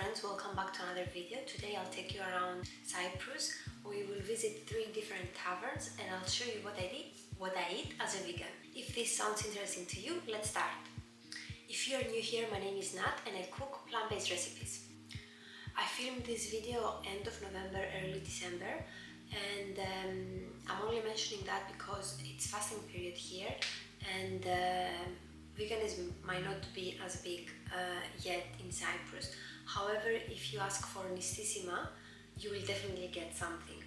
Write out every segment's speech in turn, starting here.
friends, welcome back to another video. Today I'll take you around Cyprus. We will visit 3 different taverns and I'll show you what I eat as a vegan. If this sounds interesting to you, let's start. If you are new here, my name is Nat and I cook plant-based recipes. I filmed this video end of November, early December, and I'm only mentioning that because it's fasting period here and veganism might not be as big yet in Cyprus. However, if you ask for nistissima, you will definitely get something.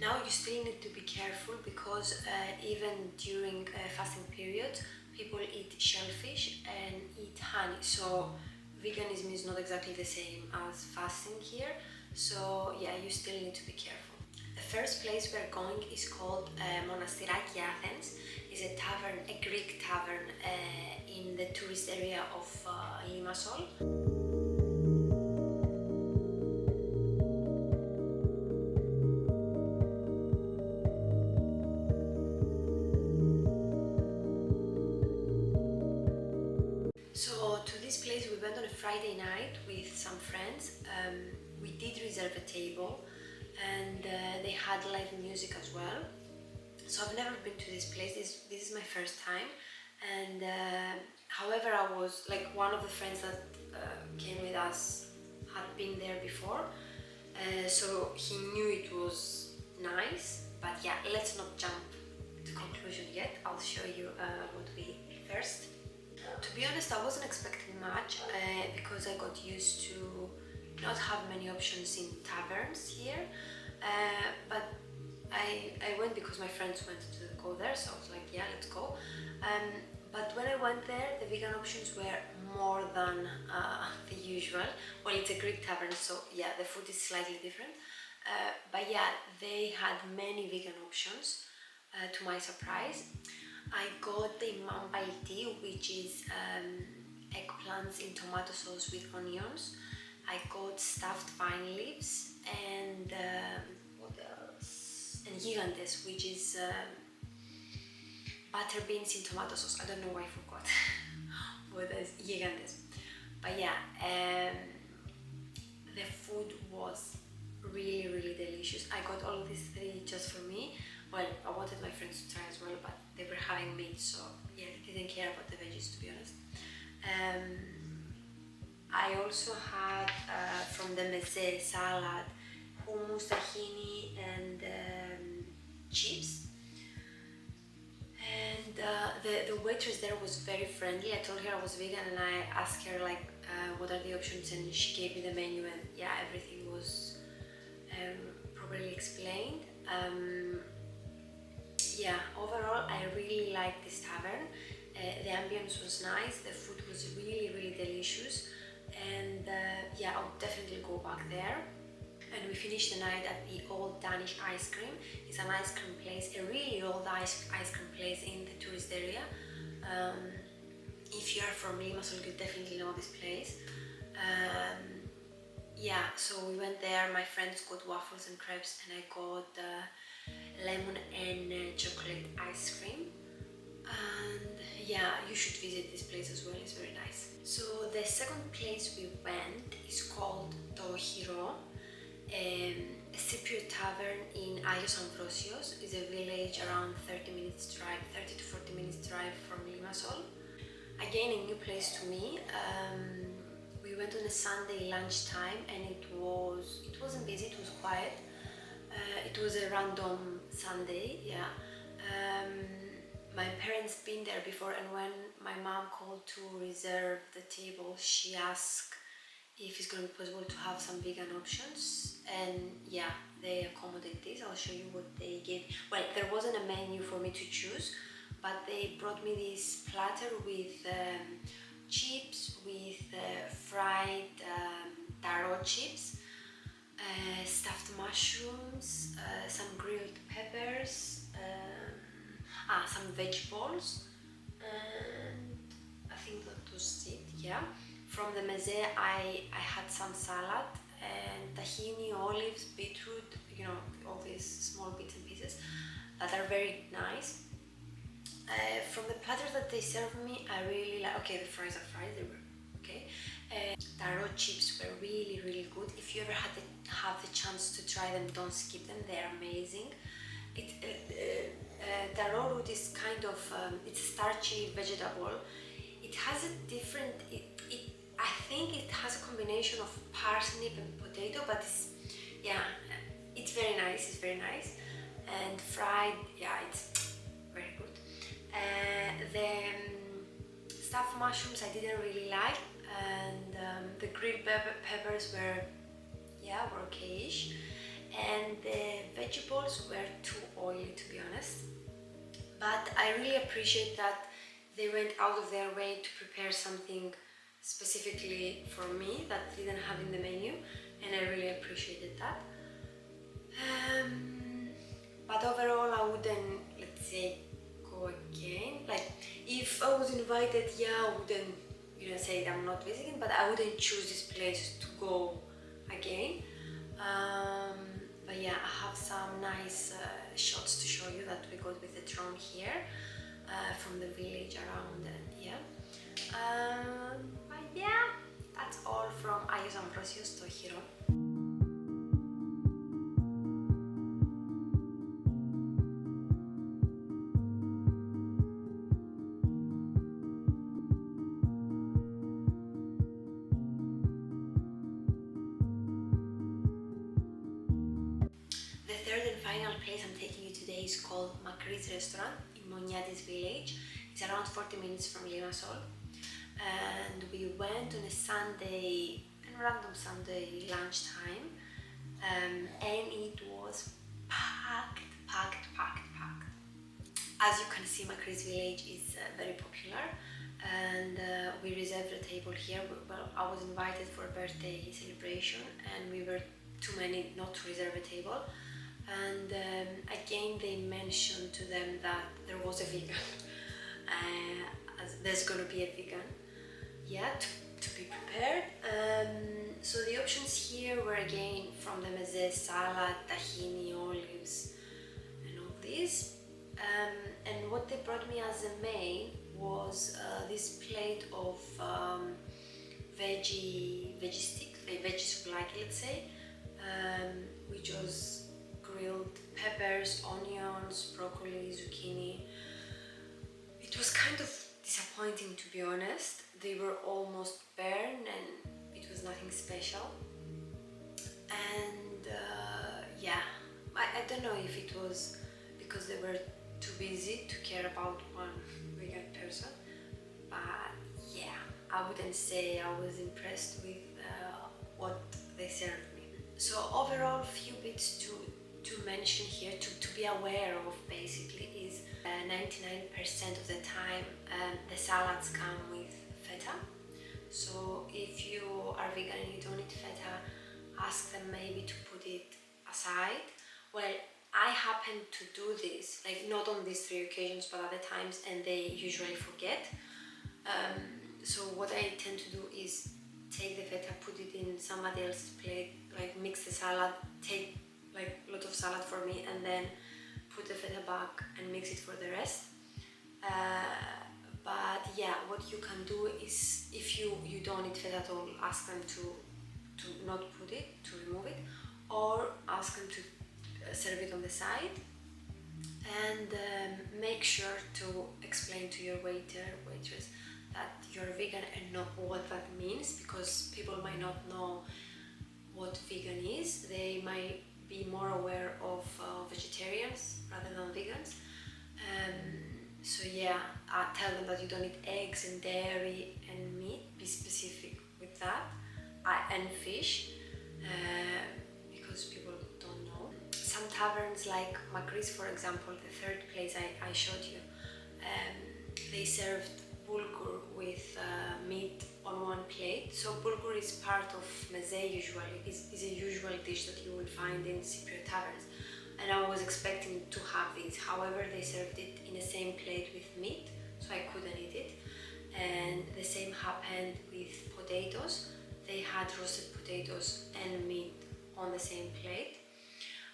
Now you still need to be careful because even during fasting period, people eat shellfish and eat honey. So veganism is not exactly the same as fasting here. So yeah, you still need to be careful. The first place we're going is called Monastiraki Athens. It's a tavern, a Greek tavern in the tourist area of Limassol. So to this place we went on a Friday night with some friends. We did reserve a table and they had live music as well. So I've never been to this place, this is my first time, and however I was like one of the friends that came with us had been there before, so he knew it was nice, but yeah, let's not jump to conclusion yet. I'll show you what we ate first. To be honest, I wasn't expecting much because I got used to not have many options in taverns here, but I went because my friends wanted to go there, so I was like, yeah, let's go. But when I went there, the vegan options were more than the usual. Well, it's a Greek tavern, so yeah, the food is slightly different. But yeah, they had many vegan options, to my surprise. I got the mambal tea, which is eggplants in tomato sauce with onions. I got stuffed vine leaves and what else? And gigantes, which is butter beans in tomato sauce. I don't know why I forgot what is gigantes. But yeah, the food was really delicious. I got all of these 3 just for me. Well, I wanted my friends to try as well, but they were having meat, so yeah, they didn't care about the veggies, to be honest. I also had from the meze salad, hummus, tahini, and chips. And the waitress there was very friendly. I told her I was vegan and I asked her like what are the options, and she gave me the menu, and yeah, everything was properly explained. Yeah, overall I really liked this tavern. The ambience was nice, the food was really delicious, and yeah, I would definitely go back there. And we finished the night at the Old Danish Ice Cream. It's an ice cream place, a really old ice cream place in the tourist area. If you are from Limassol, you definitely know this place. Yeah, so we went there, my friends got waffles and crepes, and I got lemon and chocolate ice cream. And yeah, you should visit this place as well, it's very nice. So the second place we went is called To Hiro, a Cypriot tavern in Agios Ambrosios. It's a village around 30 to 40 minutes drive from Limassol. Again, a new place to me. We went on a Sunday lunchtime and it wasn't busy, it was quiet. It was a random Sunday, yeah. My parents been there before, and when my mom called to reserve the table, she asked if it's going to be possible to have some vegan options, and yeah, they accommodate this. I'll show you what they gave. Well, there wasn't a menu for me to choose, but they brought me this platter with chips, with fried taro chips, stuffed mushrooms, some grilled peppers, some veg balls, and I think that was it, yeah. From the meze I had some salad and tahini, olives, beetroot, you know, all these small bits and pieces that are very nice. From the platter that they served me, I really like, okay, the fries are fries, they were okay. Taro chips were really if you ever have the chance to try them, don't skip them. They're amazing. Taro root is kind of it's a starchy vegetable. It has a different. I think it has a combination of parsnip and potato, but it's very nice. It's very nice, and fried, yeah, it's very good. The stuffed mushrooms I didn't really like, and the grilled peppers were okayish, and the vegetables were too oily, to be honest. But I really appreciate that they went out of their way to prepare something specifically for me that didn't have in the menu, and I really appreciated that. But overall, I wouldn't, let's say, go again. Like, if I was invited, I wouldn't, say that I'm not visiting, but I wouldn't choose this place to go again. But yeah, I have some nice shots to show you that we got with the drone here from the village around, but yeah, that's all from Agios Ambrosios to Chiron. The third and final place I'm taking you today is called Makris Restaurant in Moniatis village. It's around 40 minutes from Limassol, and we went on a Sunday, a random Sunday lunchtime, and it was packed. As you can see, Makris village is very popular, and we reserved a table here. Well, I was invited for a birthday celebration, and we were too many not to reserve a table. And again, they mentioned to them that there was a vegan. There's gonna be a vegan, to be prepared. So the options here were again from the meze, salad, tahini, olives, and all this. And what they brought me as a main was this plate of veggie stick, the veggies you like, let's say, which was grilled peppers, onions, broccoli, zucchini. It was kind of disappointing, to be honest. They were almost burned and it was nothing special. And I don't know if it was because they were too busy to care about one vegan person, but yeah, I wouldn't say I was impressed with what they served me. So overall, few bits to mention here, to be aware of basically is 99% of the time the salads come with feta. So if you are vegan and you don't eat feta, ask them maybe to put it aside. Well, I happen to do this, like not on these 3 occasions, but other times, and they usually forget. So what I tend to do is take the feta, put it in somebody else's plate, like mix the salad, take like a lot of salad for me, and then put the feta back and mix it for the rest. But yeah, what you can do is, if you don't eat feta at all, ask them to not put it, to remove it, or ask them to serve it on the side, and make sure to explain to your waitress that you're vegan and know what that means, because people might not know what vegan is. They might be more aware of vegetarians rather than vegans. So yeah, tell them that you don't eat eggs and dairy and meat. Be specific with that, and fish, because people don't know. Some taverns like Makris, for example, the third place I showed you, they served bulgur with meat on one plate. So bulgur is part of meze usually, is a usual dish that you will find in Cypriot taverns. And I was expecting to have this, however they served it in the same plate with meat, so I couldn't eat it. And the same happened with potatoes. They had roasted potatoes and meat on the same plate.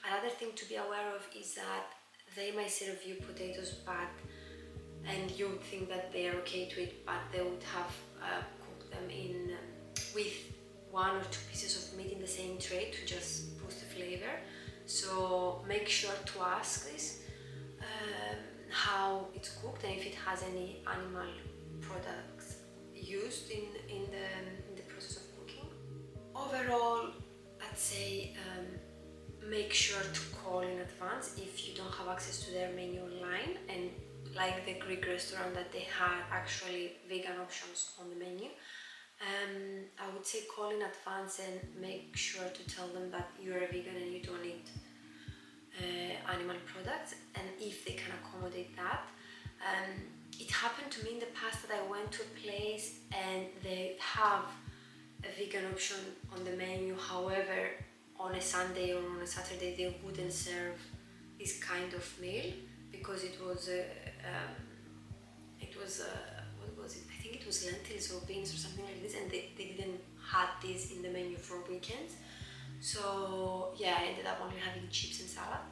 Another thing to be aware of is that they might serve you potatoes, and you would think that they are okay to eat, but they would have cooked them in with one or two pieces of meat in the same tray to just boost the flavor. So make sure to ask this, how it's cooked and if it has any animal products used in the process of cooking. Overall, I'd say make sure to call in advance if you don't have access to their menu online, and like the Greek restaurant that they had actually vegan options on the menu. I would say call in advance and make sure to tell them that you're a vegan and you don't eat animal products, and if they can accommodate that. It happened to me in the past that I went to a place and they have a vegan option on the menu, however on a Sunday or on a Saturday they wouldn't serve this kind of meal because it was what was it? I think it was lentils or beans or something like this, and they didn't have this in the menu for weekends. So yeah, I ended up only having chips and salad.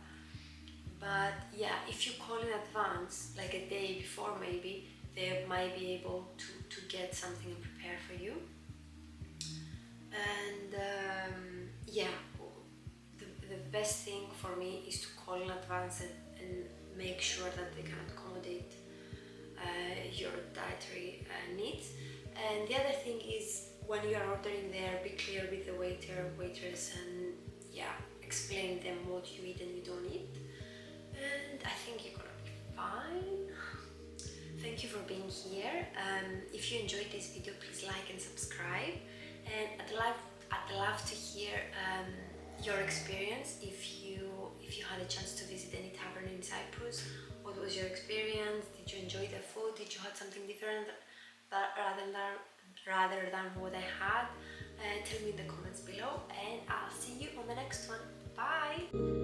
But yeah, if you call in advance, like a day before maybe, they might be able to get something and prepare for you. And yeah, the best thing for me is to call in advance and make sure that they can accommodate your dietary needs. And the other thing is, when you are ordering there, be clear with the waiter, waitress, and yeah, explain them what you eat and you don't eat. And I think you're gonna be fine. Thank you for being here. If you enjoyed this video, please like and subscribe. And I'd love to hear your experience. If you had a chance to visit any tavern in Cyprus, what was your experience? Did you enjoy the food? Did you have something different rather than what I had? Tell me in the comments below, and I'll see you on the next one. Bye!